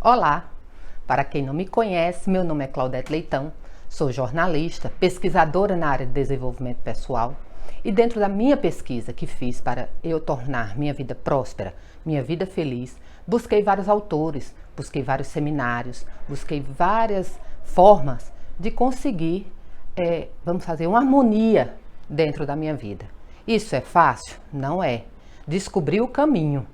Olá! Para quem não me conhece, meu nome é Claudete Leitão, sou jornalista, pesquisadora na área de desenvolvimento pessoal e dentro da minha pesquisa que fiz para eu tornar minha vida próspera, minha vida feliz, busquei vários autores, busquei vários seminários, busquei várias formas de conseguir, vamos fazer uma harmonia dentro da minha vida. Isso é fácil? Não é. Descobri o caminho,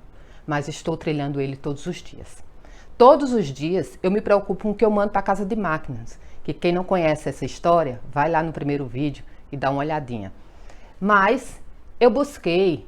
mas estou trilhando ele todos os dias. Todos os dias eu me preocupo com o que eu mando para a casa de máquinas, que quem não conhece essa história, vai lá no primeiro vídeo e dá uma olhadinha. Mas eu busquei,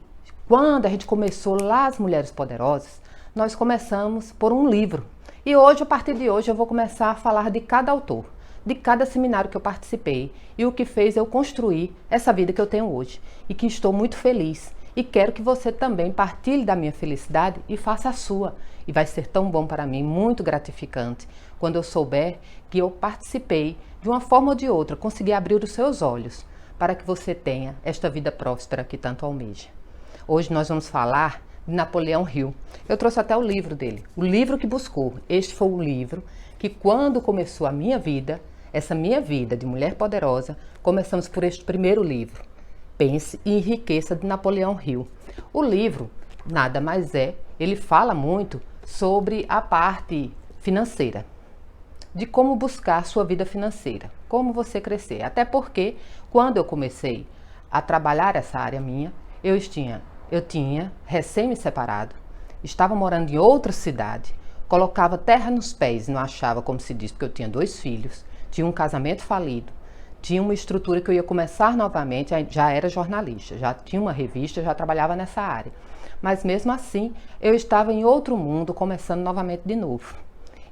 quando a gente começou lá as Mulheres Poderosas, nós começamos por um livro. E hoje, a partir de hoje, eu vou começar a falar de cada autor, de cada seminário que eu participei e o que fez eu construir essa vida que eu tenho hoje e que estou muito feliz. E quero que você também partilhe da minha felicidade e faça a sua. E vai ser tão bom para mim, muito gratificante, quando eu souber que eu participei de uma forma ou de outra, consegui abrir os seus olhos para que você tenha esta vida próspera que tanto almeja. Hoje nós vamos falar de Napoleão Hill. Eu trouxe até o livro dele, o livro que buscou. Este foi o livro que quando começou a minha vida, essa minha vida de mulher poderosa, começamos por este primeiro livro. Pense e Enriqueça, de Napoleão Hill. O livro nada mais é, ele fala muito sobre a parte financeira, de como buscar sua vida financeira, como você crescer. Até porque, quando eu comecei a trabalhar essa área minha, eu tinha recém me separado, estava morando em outra cidade, colocava terra nos pés, não achava, como se diz, porque eu tinha 2 filhos, tinha um casamento falido, tinha uma estrutura que eu ia começar novamente, já era jornalista, já tinha uma revista, já trabalhava nessa área. Mas mesmo assim, eu estava em outro mundo, começando novamente de novo.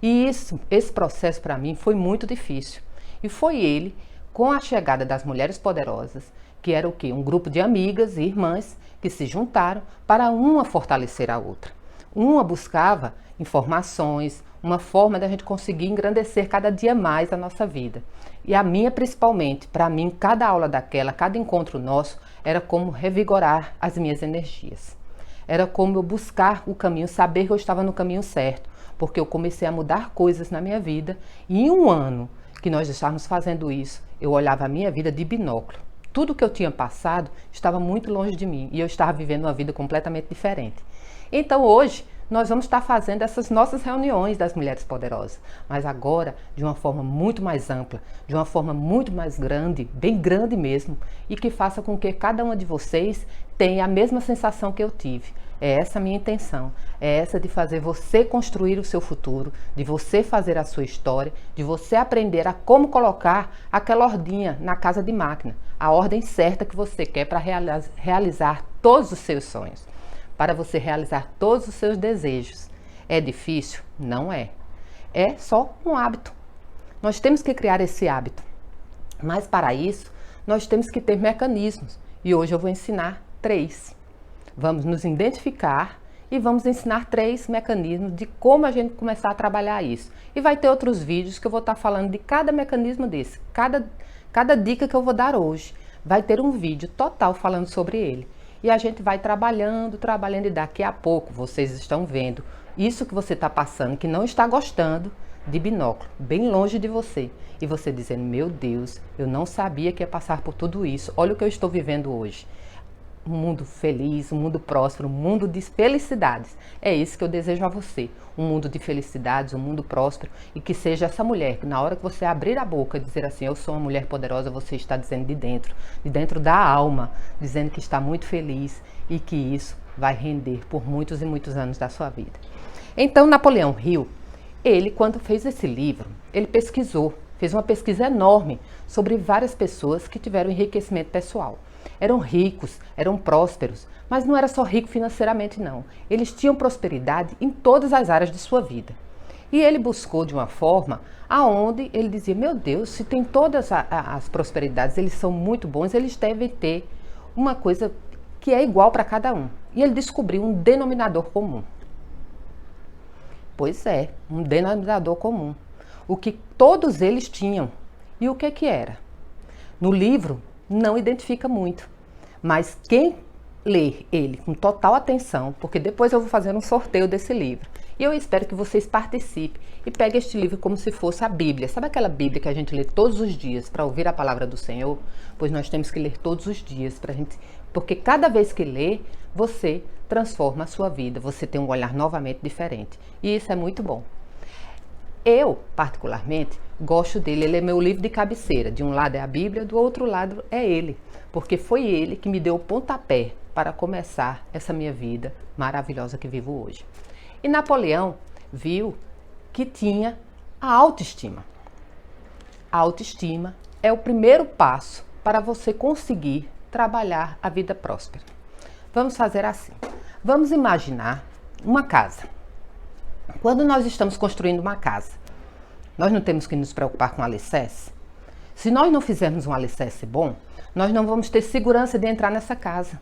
E esse processo para mim foi muito difícil. E foi ele, com a chegada das Mulheres Poderosas, que era o quê? Um grupo de amigas e irmãs que se juntaram para uma fortalecer a outra. Uma buscava informações, uma forma da gente conseguir engrandecer cada dia mais a nossa vida. E a minha principalmente, para mim, cada aula daquela, cada encontro nosso, era como revigorar as minhas energias. Era como eu buscar o caminho, saber que eu estava no caminho certo, porque eu comecei a mudar coisas na minha vida e em um ano que nós estávamos fazendo isso, eu olhava a minha vida de binóculo. Tudo que eu tinha passado estava muito longe de mim e eu estava vivendo uma vida completamente diferente. Então hoje nós vamos estar fazendo essas nossas reuniões das Mulheres Poderosas, mas agora de uma forma muito mais ampla, de uma forma muito mais grande, bem grande mesmo, e que faça com que cada uma de vocês tenha a mesma sensação que eu tive. É essa a minha intenção, é essa de fazer você construir o seu futuro, de você fazer a sua história, de você aprender a como colocar aquela ordinha na casa de máquina, a ordem certa que você quer para realizar todos os seus sonhos, para você realizar todos os seus desejos. É difícil? Não é. É só um hábito. Nós temos que criar esse hábito, mas para isso nós temos que ter mecanismos e hoje eu vou ensinar 3. Vamos nos identificar e vamos ensinar 3 mecanismos de como a gente começar a trabalhar isso. E vai ter outros vídeos que eu vou estar falando de cada mecanismo desse, cada dica que eu vou dar hoje. Vai ter um vídeo total falando sobre ele. E a gente vai trabalhando e daqui a pouco vocês estão vendo isso que você está passando, que não está gostando, de binóculo, bem longe de você. E você dizendo, meu Deus, eu não sabia que ia passar por tudo isso. Olha o que eu estou vivendo hoje. Um mundo feliz, um mundo próspero, um mundo de felicidades. É isso que eu desejo a você. Um mundo de felicidades, um mundo próspero e que seja essa mulher, que na hora que você abrir a boca e dizer assim, eu sou uma mulher poderosa, você está dizendo de dentro da alma, dizendo que está muito feliz e que isso vai render por muitos e muitos anos da sua vida. Então, Napoleão Hill, ele quando fez esse livro, ele pesquisou, fez uma pesquisa enorme sobre várias pessoas que tiveram enriquecimento pessoal. Eram ricos, eram prósperos, mas não era só rico financeiramente não. Eles tinham prosperidade em todas as áreas de sua vida. E ele buscou de uma forma aonde ele dizia, meu Deus, se tem todas as prosperidades, eles são muito bons, eles devem ter uma coisa que é igual para cada um. E ele descobriu um denominador comum. Pois é, um denominador comum. O que todos eles tinham. E o que era? No livro, não identifica muito, mas quem ler ele com total atenção, porque depois eu vou fazer um sorteio desse livro, E eu espero que vocês participem e peguem este livro como se fosse a Bíblia. Sabe aquela Bíblia que a gente lê todos os dias para ouvir a palavra do Senhor? Pois nós temos que ler todos os dias para a gente, porque cada vez que lê, você transforma a sua vida, você tem um olhar novamente diferente. E isso é muito bom. Eu, particularmente, gosto dele. Ele é meu livro de cabeceira. De um lado é a Bíblia, do outro lado é ele. Porque foi ele que me deu o pontapé para começar essa minha vida maravilhosa que vivo hoje. E Napoleão viu que tinha a autoestima. A autoestima é o primeiro passo para você conseguir trabalhar a vida próspera. Vamos fazer assim. Vamos imaginar uma casa. Quando nós estamos construindo uma casa, nós não temos que nos preocupar com o alicerce? Se nós não fizermos um alicerce bom, nós não vamos ter segurança de entrar nessa casa.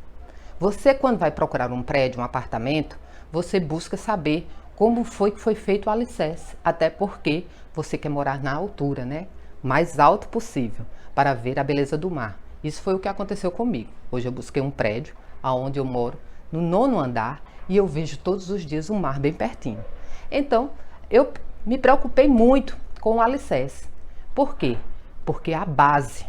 Você, quando vai procurar um prédio, um apartamento, você busca saber como foi que foi feito o alicerce. Até porque você quer morar na altura, né? Mais alto possível, para ver a beleza do mar. Isso foi o que aconteceu comigo. Hoje eu busquei um prédio, onde eu moro, no 9º andar, e eu vejo todos os dias o mar bem pertinho. Então, eu me preocupei muito com o alicerce. Por quê? Porque a base.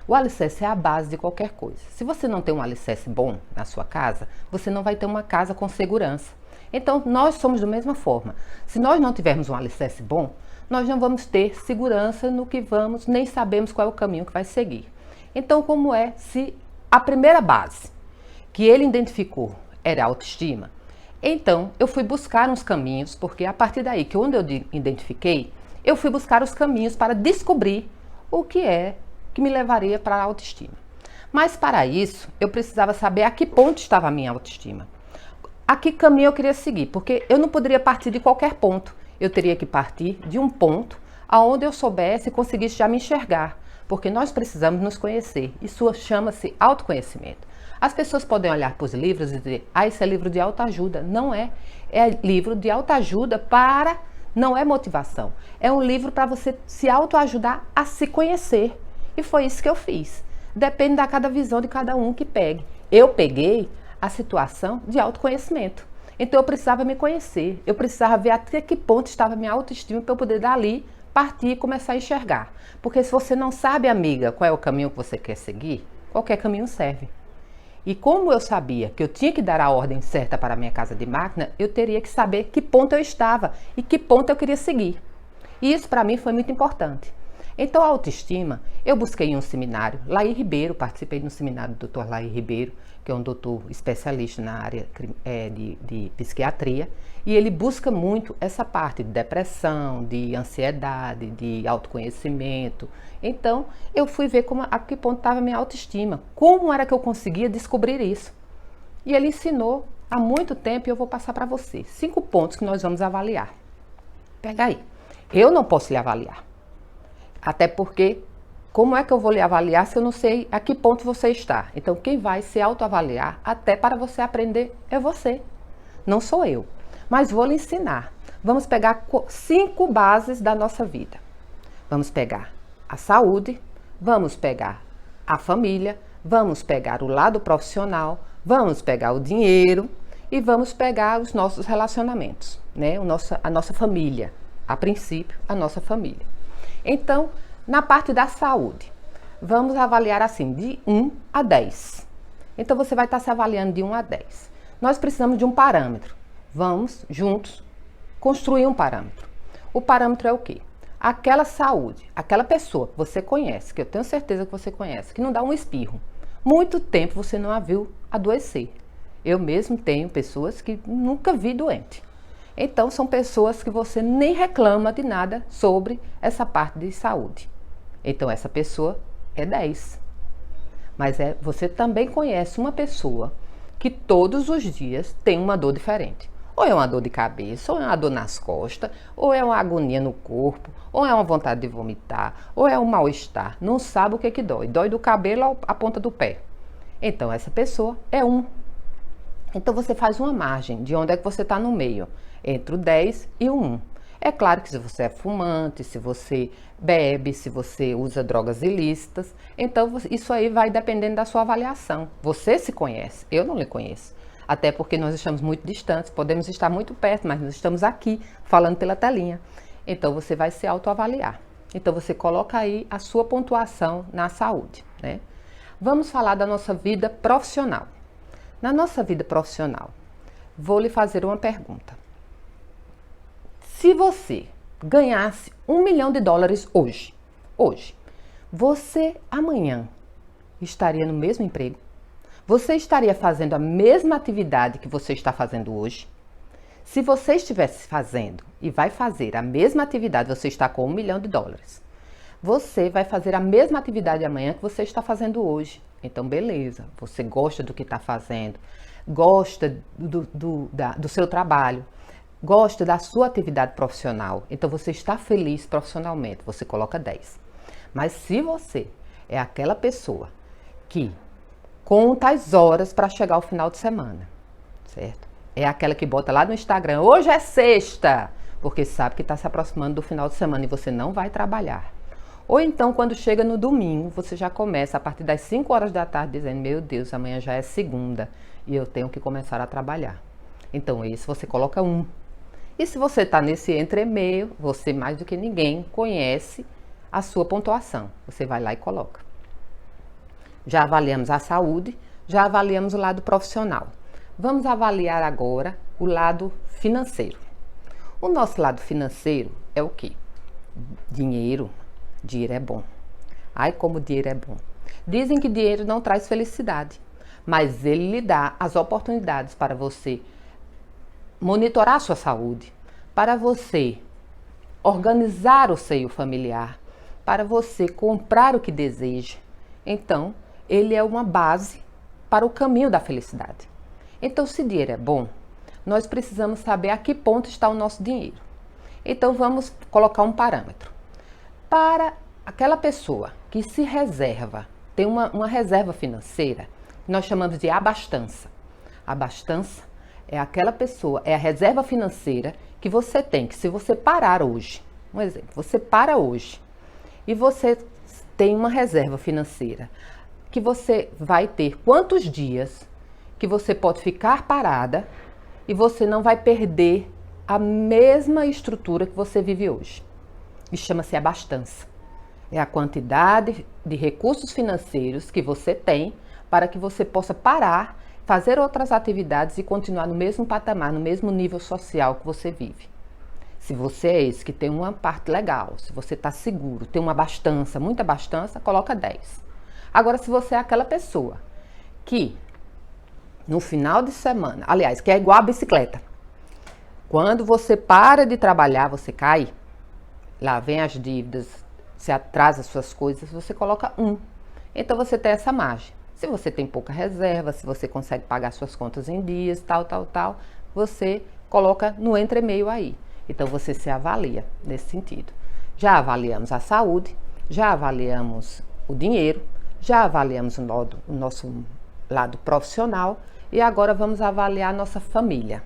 O alicerce é a base de qualquer coisa. Se você não tem um alicerce bom na sua casa, você não vai ter uma casa com segurança. Então, nós somos da mesma forma. Se nós não tivermos um alicerce bom, nós não vamos ter segurança no que vamos, nem sabemos qual é o caminho que vai seguir. Então, como é se a primeira base que ele identificou era a autoestima? Então, eu fui buscar uns caminhos, porque a partir daí, que onde eu identifiquei, eu fui buscar os caminhos para descobrir o que é que me levaria para a autoestima. Mas para isso, eu precisava saber a que ponto estava a minha autoestima. A que caminho eu queria seguir, porque eu não poderia partir de qualquer ponto. Eu teria que partir de um ponto aonde eu soubesse e conseguisse já me enxergar, porque nós precisamos nos conhecer. Isso chama-se autoconhecimento. As pessoas podem olhar para os livros e dizer, isso é livro de autoajuda. Não é. É livro de autoajuda para... Não é motivação. É um livro para você se autoajudar a se conhecer. E foi isso que eu fiz. Depende da cada visão de cada um que pegue. Eu peguei a situação de autoconhecimento. Então eu precisava me conhecer. Eu precisava ver até que ponto estava a minha autoestima para eu poder dali partir e começar a enxergar. Porque se você não sabe, amiga, qual é o caminho que você quer seguir, qualquer caminho serve. E como eu sabia que eu tinha que dar a ordem certa para a minha casa de máquina, eu teria que saber que ponto eu estava e que ponto eu queria seguir. E isso para mim foi muito importante. Então a autoestima, eu busquei em um seminário, Laí Ribeiro, participei no seminário do Dr. Laí Ribeiro, que é um doutor especialista na área de psiquiatria, e ele busca muito essa parte de depressão, de ansiedade, de autoconhecimento. Então, eu fui ver a que ponto estava a minha autoestima, como era que eu conseguia descobrir isso. E ele ensinou há muito tempo e eu vou passar para você 5 pontos que nós vamos avaliar. Pega aí. Eu não posso lhe avaliar. Até porque, como é que eu vou lhe avaliar se eu não sei a que ponto você está? Então, quem vai se autoavaliar, até para você aprender, é você. Não sou eu. Mas vou lhe ensinar. Vamos pegar 5 bases da nossa vida. Vamos pegar a saúde, vamos pegar a família, vamos pegar o lado profissional, vamos pegar o dinheiro e vamos pegar os nossos relacionamentos, né? A nossa família. A princípio, a nossa família. Então, na parte da saúde, vamos avaliar assim, de 1 a 10. Então, você vai estar se avaliando de 1 a 10. Nós precisamos de um parâmetro. Vamos, juntos, construir um parâmetro. O parâmetro é o quê? Aquela saúde, aquela pessoa que você conhece, que eu tenho certeza que você conhece, que não dá um espirro. Muito tempo você não a viu adoecer. Eu mesmo tenho pessoas que nunca vi doente. Então, são pessoas que você nem reclama de nada sobre essa parte de saúde. Então, essa pessoa é 10. Mas você também conhece uma pessoa que todos os dias tem uma dor diferente. Ou é uma dor de cabeça, ou é uma dor nas costas, ou é uma agonia no corpo, ou é uma vontade de vomitar, ou é um mal-estar. Não sabe o que dói. Dói do cabelo à ponta do pé. Então, essa pessoa é 1. Então, você faz uma margem de onde é que você está no meio, entre o 10 e o 1. É claro que se você é fumante, se você bebe, se você usa drogas ilícitas, então isso aí vai dependendo da sua avaliação. Você se conhece, eu não lhe conheço. Até porque nós estamos muito distantes, podemos estar muito perto, mas nós estamos aqui falando pela telinha. Então você vai se autoavaliar. Então você coloca aí a sua pontuação na saúde, né? Vamos falar da nossa vida profissional. Na nossa vida profissional, vou lhe fazer uma pergunta. Se você ganhasse $1 milhão hoje, você amanhã estaria no mesmo emprego? Você estaria fazendo a mesma atividade que você está fazendo hoje? Se você estivesse fazendo e vai fazer a mesma atividade, você está com $1 milhão. Você vai fazer a mesma atividade amanhã que você está fazendo hoje. Então, beleza, você gosta do que está fazendo, gosta do seu trabalho, gosta da sua atividade profissional. Então, você está feliz profissionalmente, você coloca 10. Mas se você é aquela pessoa que conta as horas para chegar ao final de semana, certo? É aquela que bota lá no Instagram, hoje é sexta, porque sabe que está se aproximando do final de semana e você não vai trabalhar. Ou então, quando chega no domingo, você já começa a partir das 5 horas da tarde dizendo, meu Deus, amanhã já é segunda e eu tenho que começar a trabalhar. Então, esse você coloca 1. E se você está nesse entremeio, você mais do que ninguém conhece a sua pontuação. Você vai lá e coloca. Já avaliamos a saúde, já avaliamos o lado profissional. Vamos avaliar agora o lado financeiro. O nosso lado financeiro é o quê? Dinheiro. Dinheiro é bom. Ai, como dinheiro é bom. Dizem que dinheiro não traz felicidade, mas ele lhe dá as oportunidades para você monitorar a sua saúde, para você organizar o seio familiar, para você comprar o que deseja. Então, ele é uma base para o caminho da felicidade. Então, se dinheiro é bom, nós precisamos saber a que ponto está o nosso dinheiro. Então, vamos colocar um parâmetro. Para aquela pessoa que se reserva, tem uma reserva financeira, nós chamamos de abastança. Abastança é aquela pessoa, é a reserva financeira que você tem, que se você parar hoje, um exemplo, você para hoje e você tem uma reserva financeira, que você vai ter quantos dias que você pode ficar parada e você não vai perder a mesma estrutura que você vive hoje. Isso chama-se abastança. É a quantidade de recursos financeiros que você tem para que você possa parar, fazer outras atividades e continuar no mesmo patamar, no mesmo nível social que você vive. Se você é esse que tem uma parte legal, se você está seguro, tem uma abastança, muita abastança, coloca 10. Agora, se você é aquela pessoa que no final de semana, aliás, que é igual a bicicleta, quando você para de trabalhar, você cai, lá vem as dívidas, você atrasa as suas coisas, você coloca 1. Então você tem essa margem. Se você tem pouca reserva, se você consegue pagar suas contas em dias, tal, você coloca no entremeio aí. Então você se avalia nesse sentido. Já avaliamos a saúde, já avaliamos o dinheiro, já avaliamos o nosso lado profissional e agora vamos avaliar a nossa família.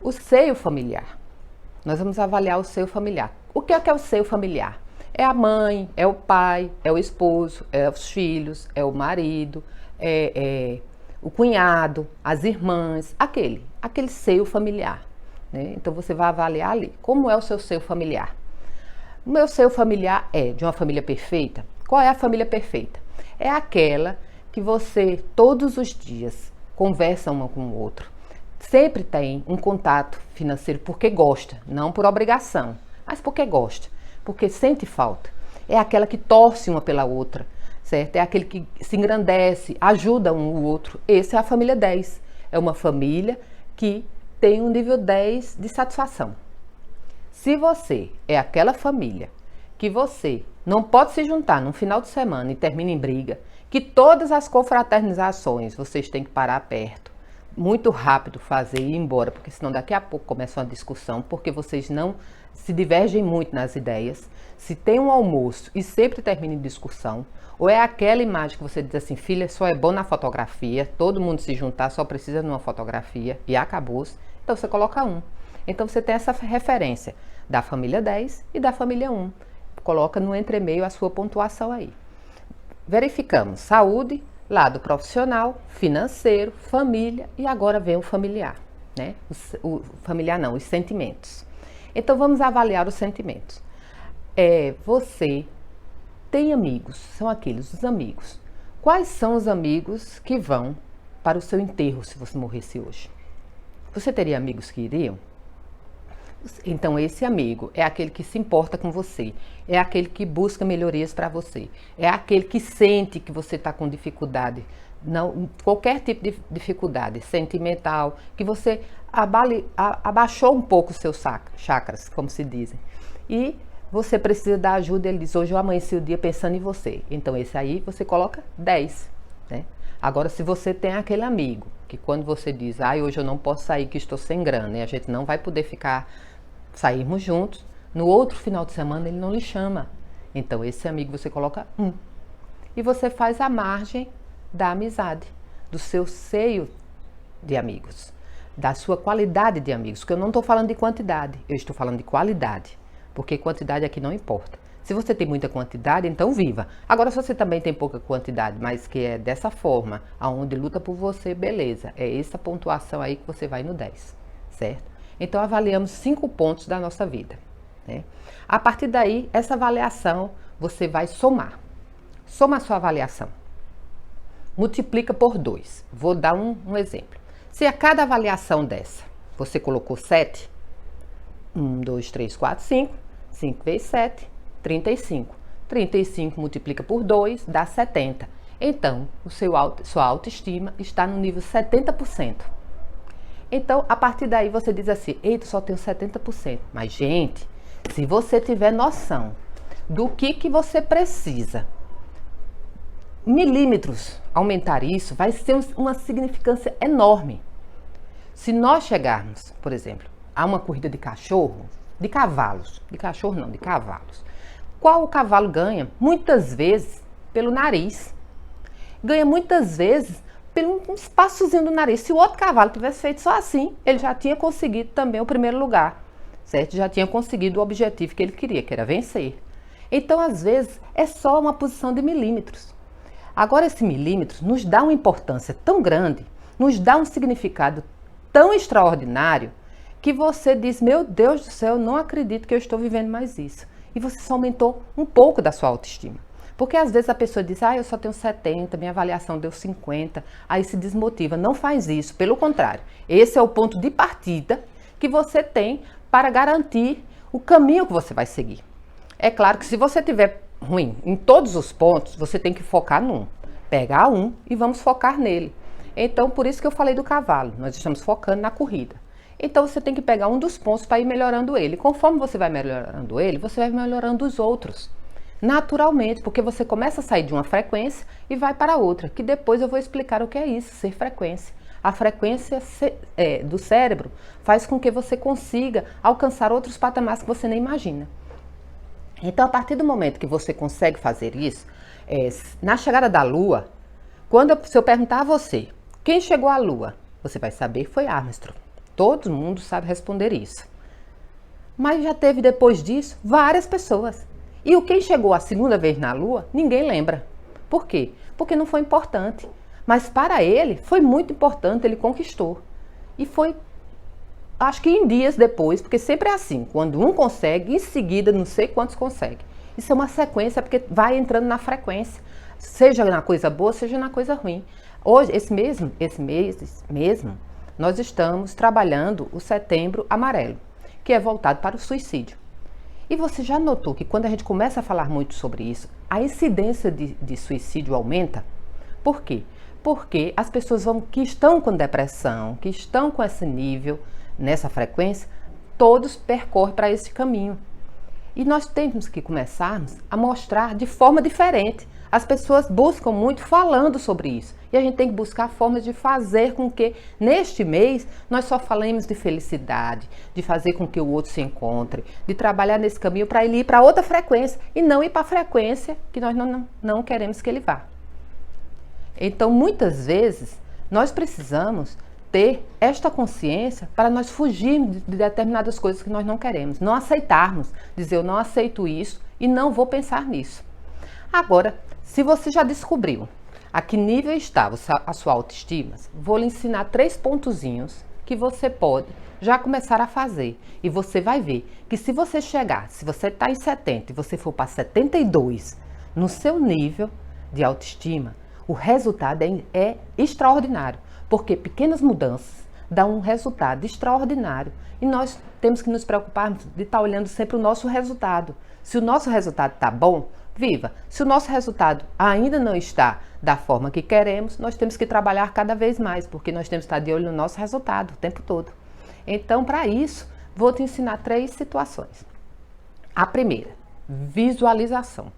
O seio familiar. Nós vamos avaliar o seio familiar. O que é o seio familiar? É a mãe, é o pai, é o esposo, é os filhos, é o marido, é o cunhado, as irmãs, aquele seio familiar, né? Então você vai avaliar ali. Como é o seu seio familiar? O meu seio familiar é de uma família perfeita? Qual é a família perfeita? É aquela que você todos os dias conversa uma com o outro. Sempre tem um contato financeiro porque gosta, não por obrigação, mas porque gosta, porque sente falta. É aquela que torce uma pela outra, certo? É aquele que se engrandece, ajuda um o outro. Essa é a família 10. É uma família que tem um nível 10 de satisfação. Se você é aquela família que você não pode se juntar num final de semana e termina em briga, que todas as confraternizações vocês têm que parar perto, muito rápido fazer e ir embora, porque senão daqui a pouco começa uma discussão, porque vocês não se divergem muito nas ideias. Se tem um almoço e sempre termina em discussão, ou é aquela imagem que você diz assim, filha, só é bom na fotografia, todo mundo se juntar só precisa de uma fotografia e acabou-se, então você coloca 1. Então você tem essa referência da família 10 e da família 1. Coloca no entremeio a sua pontuação aí. Verificamos saúde, Lado profissional, financeiro, família e agora vem o familiar, né? O familiar não, os sentimentos. Então vamos avaliar os sentimentos. Você tem amigos, são aqueles os amigos. Quais são os amigos que vão para o seu enterro se você morresse hoje? Você teria amigos que iriam? Então esse amigo é aquele que se importa com você, é aquele que busca melhorias para você, é aquele que sente que você está com dificuldade, não, qualquer tipo de dificuldade sentimental, que você abaixou um pouco os seus chakras, como se dizem, e você precisa da ajuda. Ele diz, hoje eu amanheci o dia pensando em você. Então esse aí você coloca 10, né? Agora, se você tem aquele amigo que quando você diz, hoje eu não posso sair que estou sem grana, e a gente não vai poder sairmos juntos, no outro final de semana ele não lhe chama. Então esse amigo você coloca 1. E você faz a margem da amizade, do seu seio de amigos, da sua qualidade de amigos, porque eu não estou falando de quantidade, eu estou falando de qualidade, porque quantidade aqui não importa. Se você tem muita quantidade, então viva. Agora, se você também tem pouca quantidade, mas que é dessa forma, aonde luta por você, beleza. É essa pontuação aí que você vai no 10, certo? Então, avaliamos 5 pontos da nossa vida, né? A partir daí, essa avaliação, você vai somar. Soma a sua avaliação. Multiplica por 2. Vou dar um exemplo. Se a cada avaliação dessa, você colocou 7, 1, 2, 3, 4, 5, 5 vezes 7, 35. 35 multiplica por 2, dá 70. Então, sua autoestima está no nível 70%. Então, a partir daí você diz assim, eita, só tenho 70%. Mas, gente, se você tiver noção do que você precisa, milímetros aumentar isso, vai ser uma significância enorme. Se nós chegarmos, por exemplo, a uma corrida de cachorro, de cavalos, de cachorro não, de cavalos. Qual o cavalo ganha? Muitas vezes pelo nariz. Ganha muitas vezes pelo um espaçozinho do nariz. Se o outro cavalo tivesse feito só assim, ele já tinha conseguido também o primeiro lugar, certo? Já tinha conseguido o objetivo que ele queria, que era vencer. Então, às vezes, é só uma posição de milímetros. Agora, esse milímetro nos dá uma importância tão grande, nos dá um significado tão extraordinário, que você diz, meu Deus do céu, não acredito que eu estou vivendo mais isso. E você só aumentou um pouco da sua autoestima. Porque às vezes a pessoa diz, eu só tenho 70, minha avaliação deu 50, aí se desmotiva. Não faz isso, pelo contrário. Esse é o ponto de partida que você tem para garantir o caminho que você vai seguir. É claro que se você tiver ruim em todos os pontos, você tem que focar num. Pegar um e vamos focar nele. Então, por isso que eu falei do cavalo, nós estamos focando na corrida. Então, você tem que pegar um dos pontos para ir melhorando ele. Conforme você vai melhorando ele, você vai melhorando os outros. Naturalmente, porque você começa a sair de uma frequência e vai para outra, que depois eu vou explicar o que é isso, ser frequência. A frequência do cérebro faz com que você consiga alcançar outros patamares que você nem imagina. Então, a partir do momento que você consegue fazer isso, na chegada da Lua, se eu perguntar a você, quem chegou à Lua? Você vai saber que foi Armstrong. Todo mundo sabe responder isso. Mas já teve depois disso várias pessoas. E quem chegou a segunda vez na Lua, ninguém lembra. Por quê? Porque não foi importante. Mas para ele, foi muito importante, ele conquistou. E foi, acho que em dias depois, porque sempre é assim. Quando um consegue, em seguida não sei quantos conseguem. Isso é uma sequência, porque vai entrando na frequência. Seja na coisa boa, seja na coisa ruim. Hoje, esse mês mesmo, nós estamos trabalhando o Setembro Amarelo, que é voltado para o suicídio. E você já notou que quando a gente começa a falar muito sobre isso, a incidência de suicídio aumenta? Por quê? Porque as pessoas que estão com depressão, que estão com esse nível, nessa frequência, todos percorrem para esse caminho. E nós temos que começarmos a mostrar de forma diferente. As pessoas buscam muito falando sobre isso. E a gente tem que buscar formas de fazer com que, neste mês, nós só falemos de felicidade, de fazer com que o outro se encontre, de trabalhar nesse caminho para ele ir para outra frequência e não ir para a frequência que nós não queremos que ele vá. Então, muitas vezes, nós precisamos ter esta consciência para nós fugirmos de determinadas coisas que nós não queremos, não aceitarmos, dizer eu não aceito isso e não vou pensar nisso. Agora, se você já descobriu a que nível está a sua autoestima, vou lhe ensinar 3 pontozinhos que você pode já começar a fazer. E você vai ver que se você chegar, se você está em 70 e você for para 72 no seu nível de autoestima, o resultado é extraordinário. Porque pequenas mudanças dão um resultado extraordinário. E nós temos que nos preocupar de estar olhando sempre o nosso resultado. Se o nosso resultado está bom, viva! Se o nosso resultado ainda não está da forma que queremos, nós temos que trabalhar cada vez mais, porque nós temos que estar de olho no nosso resultado o tempo todo. Então, para isso, vou te ensinar 3 situações. A primeira, visualização.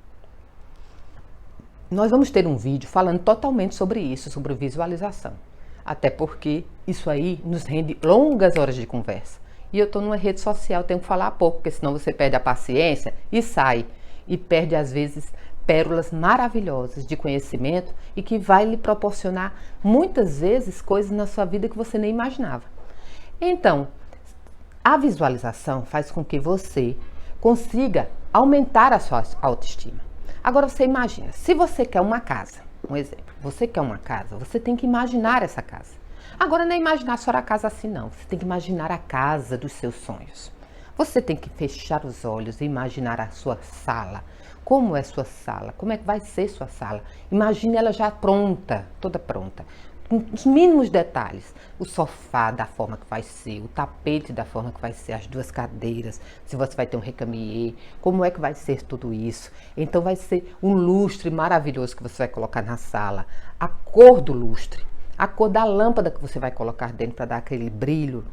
Nós vamos ter um vídeo falando totalmente sobre isso, sobre visualização. Até porque isso aí nos rende longas horas de conversa. E eu estou numa rede social, tenho que falar pouco, porque senão você perde a paciência e sai. E perde, às vezes, pérolas maravilhosas de conhecimento e que vai lhe proporcionar, muitas vezes, coisas na sua vida que você nem imaginava. Então, a visualização faz com que você consiga aumentar a sua autoestima. Agora, você imagina, se você quer uma casa, um exemplo, você quer uma casa, você tem que imaginar essa casa. Agora, não é imaginar só a casa assim, não. Você tem que imaginar a casa dos seus sonhos. Você tem que fechar os olhos e imaginar a sua sala. Como é sua sala? Como é que vai ser sua sala? Imagine ela já pronta, toda pronta. Com os mínimos detalhes. O sofá da forma que vai ser, o tapete da forma que vai ser, as 2 cadeiras, se você vai ter um recamier, como é que vai ser tudo isso. Então vai ser um lustre maravilhoso que você vai colocar na sala. A cor do lustre, a cor da lâmpada que você vai colocar dentro para dar aquele brilho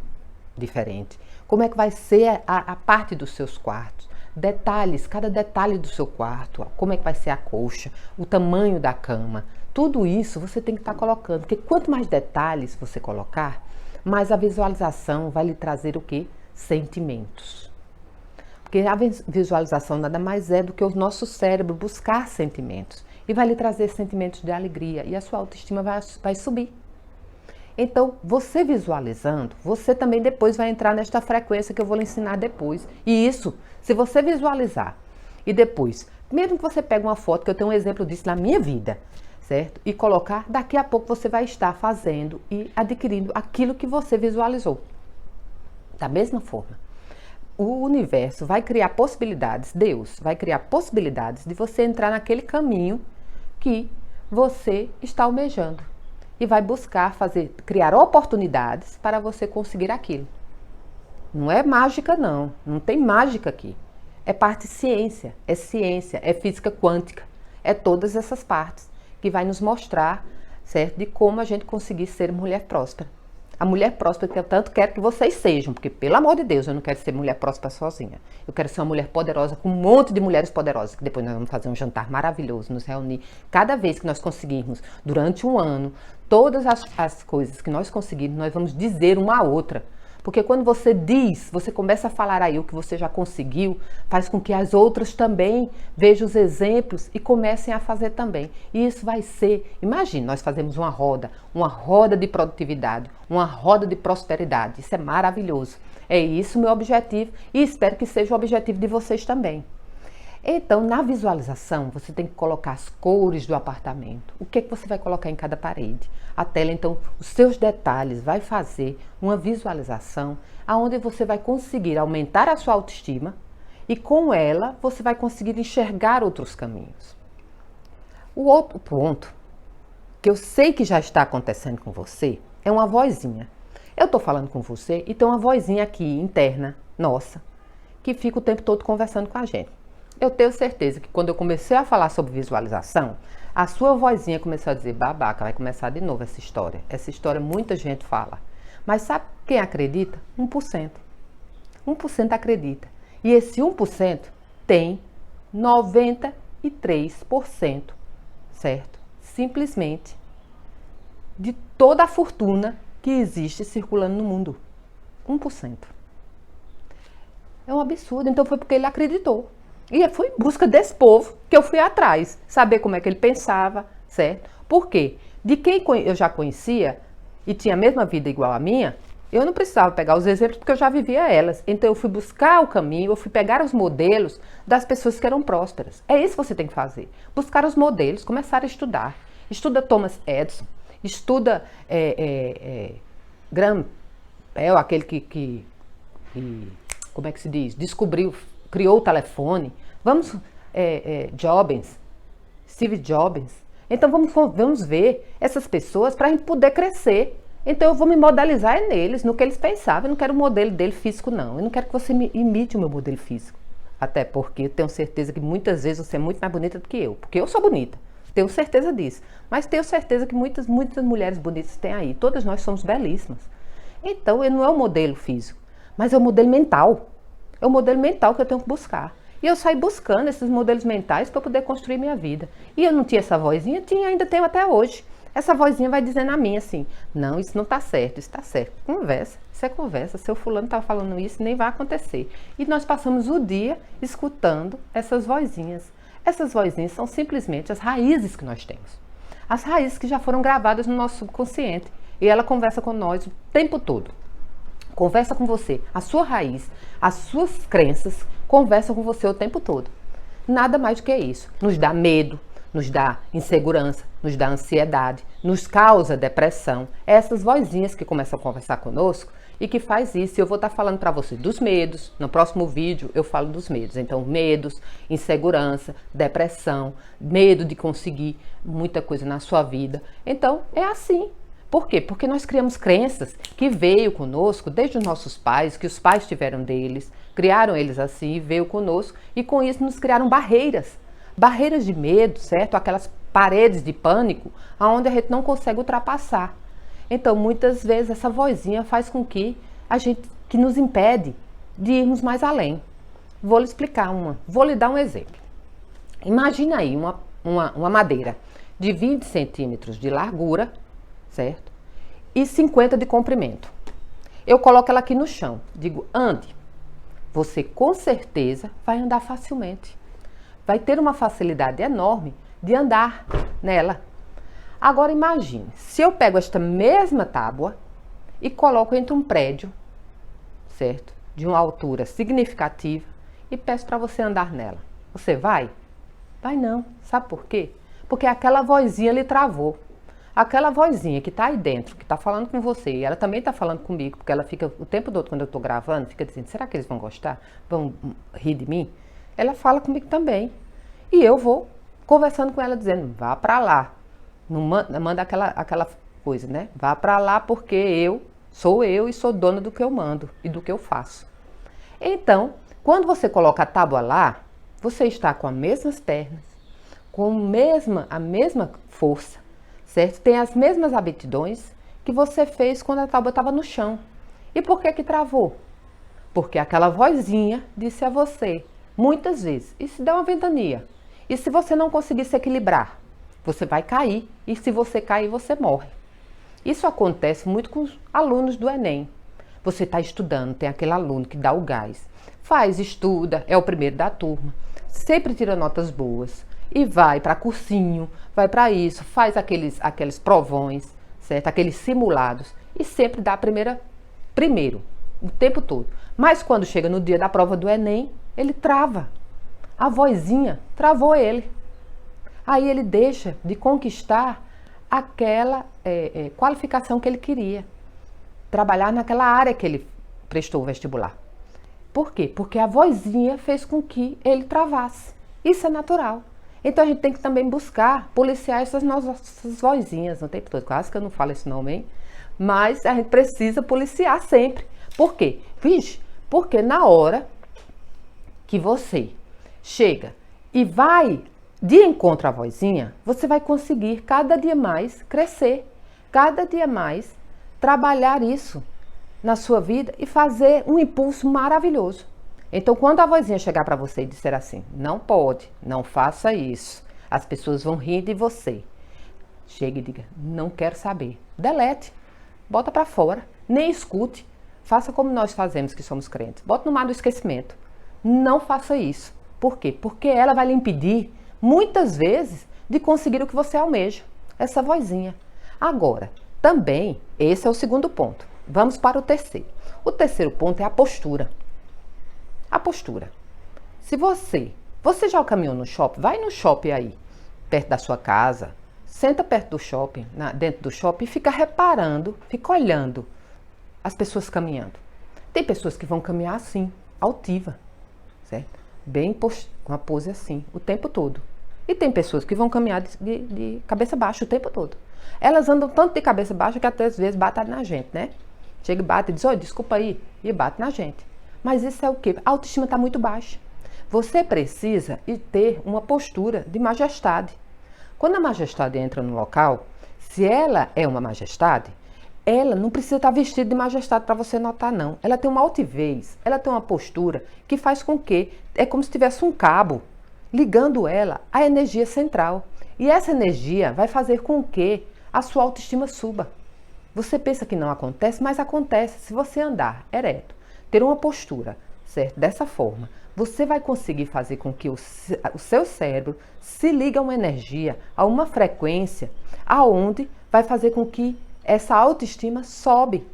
diferente. Como é que vai ser a parte dos seus quartos. Detalhes, cada detalhe do seu quarto, como é que vai ser a colcha, o tamanho da cama. Tudo isso você tem que estar colocando, porque quanto mais detalhes você colocar, mais a visualização vai lhe trazer o quê? Sentimentos. Porque a visualização nada mais é do que o nosso cérebro buscar sentimentos. E vai lhe trazer sentimentos de alegria e a sua autoestima vai subir. Então, você visualizando, você também depois vai entrar nesta frequência que eu vou lhe ensinar depois. E isso, se você visualizar e depois, mesmo que você pegue uma foto, que eu tenho um exemplo disso na minha vida, certo? E colocar, daqui a pouco você vai estar fazendo e adquirindo aquilo que você visualizou. Da mesma forma, o universo vai criar possibilidades, Deus vai criar possibilidades de você entrar naquele caminho que você está almejando. E vai buscar criar oportunidades para você conseguir aquilo. Não é mágica, não. Não tem mágica aqui. É parte ciência, é física quântica. É todas essas partes que vai nos mostrar, certo, de como a gente conseguir ser mulher próspera. A mulher próspera que eu tanto quero que vocês sejam, porque, pelo amor de Deus, eu não quero ser mulher próspera sozinha. Eu quero ser uma mulher poderosa com um monte de mulheres poderosas, que depois nós vamos fazer um jantar maravilhoso, nos reunir. Cada vez que nós conseguirmos, durante um ano, todas as coisas que nós conseguirmos, nós vamos dizer uma à outra. Porque quando você diz, você começa a falar aí o que você já conseguiu, faz com que as outras também vejam os exemplos e comecem a fazer também. E isso vai ser, imagine, nós fazemos uma roda de produtividade, uma roda de prosperidade. Isso é maravilhoso. É isso o meu objetivo e espero que seja o objetivo de vocês também. Então, na visualização, você tem que colocar as cores do apartamento. O que é que você vai colocar em cada parede? A tela, então, os seus detalhes vai fazer uma visualização onde você vai conseguir aumentar a sua autoestima e, com ela, você vai conseguir enxergar outros caminhos. O outro ponto, que eu sei que já está acontecendo com você, é uma vozinha. Eu estou falando com você e tem uma vozinha aqui, interna, nossa, que fica o tempo todo conversando com a gente. Eu tenho certeza que quando eu comecei a falar sobre visualização, a sua vozinha começou a dizer, babaca, vai começar de novo essa história. Essa história muita gente fala. Mas sabe quem acredita? 1%. 1% acredita. E esse 1% tem 93%, certo? Simplesmente de toda a fortuna que existe circulando no mundo. 1%. É um absurdo. Então foi porque ele acreditou. E foi em busca desse povo que eu fui atrás, saber como é que ele pensava, certo? Por quê? De quem eu já conhecia e tinha a mesma vida igual a minha, eu não precisava pegar os exemplos porque eu já vivia elas. Então eu fui buscar o caminho, eu fui pegar os modelos das pessoas que eram prósperas. É isso que você tem que fazer. Buscar os modelos, começar a estudar. Estuda Thomas Edison, estuda Graham Bell, aquele que, como é que se diz? Criou o telefone. Vamos, Steve Jobs. Então vamos ver essas pessoas para a gente poder crescer. Então eu vou me modelizar neles, no que eles pensavam. Eu não quero o modelo dele físico, não. Eu não quero que você imite o meu modelo físico. Até porque eu tenho certeza que muitas vezes você é muito mais bonita do que eu. Porque eu sou bonita. Tenho certeza disso. Mas tenho certeza que muitas mulheres bonitas têm aí. Todas nós somos belíssimas. Então não é o modelo físico, mas é o modelo mental. É o modelo mental que eu tenho que buscar. E eu saí buscando esses modelos mentais para poder construir minha vida. E eu não tinha essa vozinha? Ainda tenho até hoje. Essa vozinha vai dizendo a mim assim, não, isso não está certo, isso está certo. Conversa, isso é conversa. Seu fulano está falando isso, nem vai acontecer. E nós passamos o dia escutando essas vozinhas. Essas vozinhas são simplesmente as raízes que nós temos. As raízes que já foram gravadas no nosso subconsciente. E ela conversa com nós o tempo todo. Conversa com você. A sua raiz, as suas crenças conversam com você o tempo todo. Nada mais do que isso. Nos dá medo, nos dá insegurança, nos dá ansiedade, nos causa depressão. Essas vozinhas que começam a conversar conosco e que faz isso. Eu vou estar falando para você dos medos. No próximo vídeo eu falo dos medos. Então, medos, insegurança, depressão, medo de conseguir muita coisa na sua vida. Então, é assim. Por quê? Porque nós criamos crenças que veio conosco desde os nossos pais, que os pais tiveram deles, criaram eles assim, veio conosco e com isso nos criaram barreiras. Barreiras de medo, certo? Aquelas paredes de pânico onde a gente não consegue ultrapassar. Então, muitas vezes essa vozinha faz com que nos impede de irmos mais além. Vou lhe explicar vou lhe dar um exemplo. Imagina aí uma madeira de 20 centímetros de largura, certo? E 50 de comprimento. Eu coloco ela aqui no chão, digo, ande. Você com certeza vai andar facilmente. Vai ter uma facilidade enorme de andar nela. Agora imagine, se eu pego esta mesma tábua e coloco entre um prédio, certo? De uma altura significativa e peço para você andar nela. Você vai? Vai não. Sabe por quê? Porque aquela vozinha lhe travou. Aquela vozinha que está aí dentro, que está falando com você, e ela também está falando comigo, porque ela fica o tempo todo, quando eu estou gravando, fica dizendo, será que eles vão gostar? Vão rir de mim? Ela fala comigo também. E eu vou conversando com ela, dizendo, vá para lá. Não manda aquela coisa, né? Vá para lá porque eu sou eu e sou dona do que eu mando e do que eu faço. Então, quando você coloca a tábua lá, você está com as mesmas pernas, com a mesma força, certo? Tem as mesmas aptidões que você fez quando a tábua estava no chão. E por que travou? Porque aquela vozinha disse a você, muitas vezes, e se der uma ventania? E se você não conseguir se equilibrar? Você vai cair, e se você cair, você morre. Isso acontece muito com os alunos do Enem. Você está estudando, tem aquele aluno que dá o gás, estuda, é o primeiro da turma, sempre tira notas boas, e vai para cursinho, vai para isso, faz aqueles provões, certo? Aqueles simulados, e sempre dá primeiro, o tempo todo. Mas quando chega no dia da prova do Enem, ele trava. A vozinha travou ele. Aí ele deixa de conquistar aquela qualificação que ele queria. Trabalhar naquela área que ele prestou o vestibular. Por quê? Porque a vozinha fez com que ele travasse. Isso é natural. Então a gente tem que também buscar policiar essas nossas vozinhas no tempo todo. Quase que eu não falo esse nome, hein? Mas a gente precisa policiar sempre. Por quê? Vixe, porque na hora que você chega e vai de encontro à vozinha, você vai conseguir cada dia mais crescer, cada dia mais trabalhar isso na sua vida e fazer um impulso maravilhoso. Então, quando a vozinha chegar para você e disser assim, não pode, não faça isso, as pessoas vão rir de você. Chegue e diga, não quero saber. Delete, bota para fora, nem escute. Faça como nós fazemos que somos crentes. Bota no mar do esquecimento. Não faça isso. Por quê? Porque ela vai lhe impedir, muitas vezes, de conseguir o que você almeja. Essa vozinha. Agora, também, esse é o segundo ponto. Vamos para o terceiro. O terceiro ponto é a postura. A postura. Se você já caminhou no shopping, vai no shopping aí, perto da sua casa, Senta perto do shopping, dentro do shopping, e fica reparando, fica olhando as pessoas caminhando. Tem pessoas que vão caminhar assim, altiva, certo? Bem com uma pose assim, o tempo todo. E tem pessoas que vão caminhar de cabeça baixa o tempo todo. Elas andam tanto de cabeça baixa que até às vezes batem na gente, né? Chega e bate e diz, oi, desculpa aí, e bate na gente. Mas isso é o quê? A autoestima está muito baixa. Você precisa ter uma postura de majestade. Quando a majestade entra no local, se ela é uma majestade, ela não precisa estar vestida de majestade para você notar, não. Ela tem uma altivez, ela tem uma postura que faz com que, é como se tivesse um cabo ligando ela à energia central. E essa energia vai fazer com que a sua autoestima suba. Você pensa que não acontece, mas acontece. Se você andar ereto, ter uma postura, certo? Dessa forma, você vai conseguir fazer com que o seu cérebro se ligue a uma energia, a uma frequência, aonde vai fazer com que essa autoestima sobe.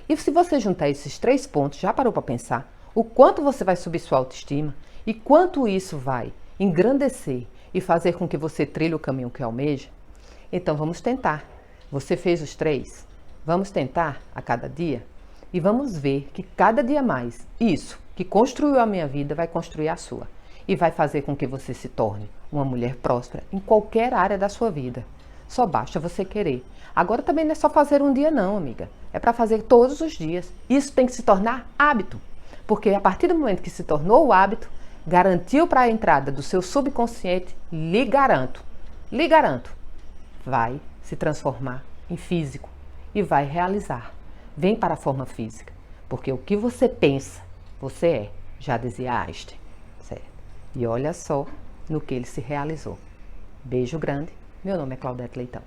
E se você juntar esses 3 pontos, já parou para pensar o quanto você vai subir sua autoestima e quanto isso vai engrandecer e fazer com que você trilhe o caminho que almeja? Então vamos tentar. Você fez os 3? Vamos tentar a cada dia? E vamos ver que cada dia mais isso que construiu a minha vida vai construir a sua. E vai fazer com que você se torne uma mulher próspera em qualquer área da sua vida. Só basta você querer. Agora também não é só fazer um dia não, amiga. É para fazer todos os dias. Isso tem que se tornar hábito. Porque a partir do momento que se tornou o hábito, garantiu para a entrada do seu subconsciente, lhe garanto, vai se transformar em físico e vai realizar. Vem para a forma física, porque o que você pensa, você é, já dizia Einstein, certo? E olha só no que ele se realizou. Beijo grande, meu nome é Claudete Leitão.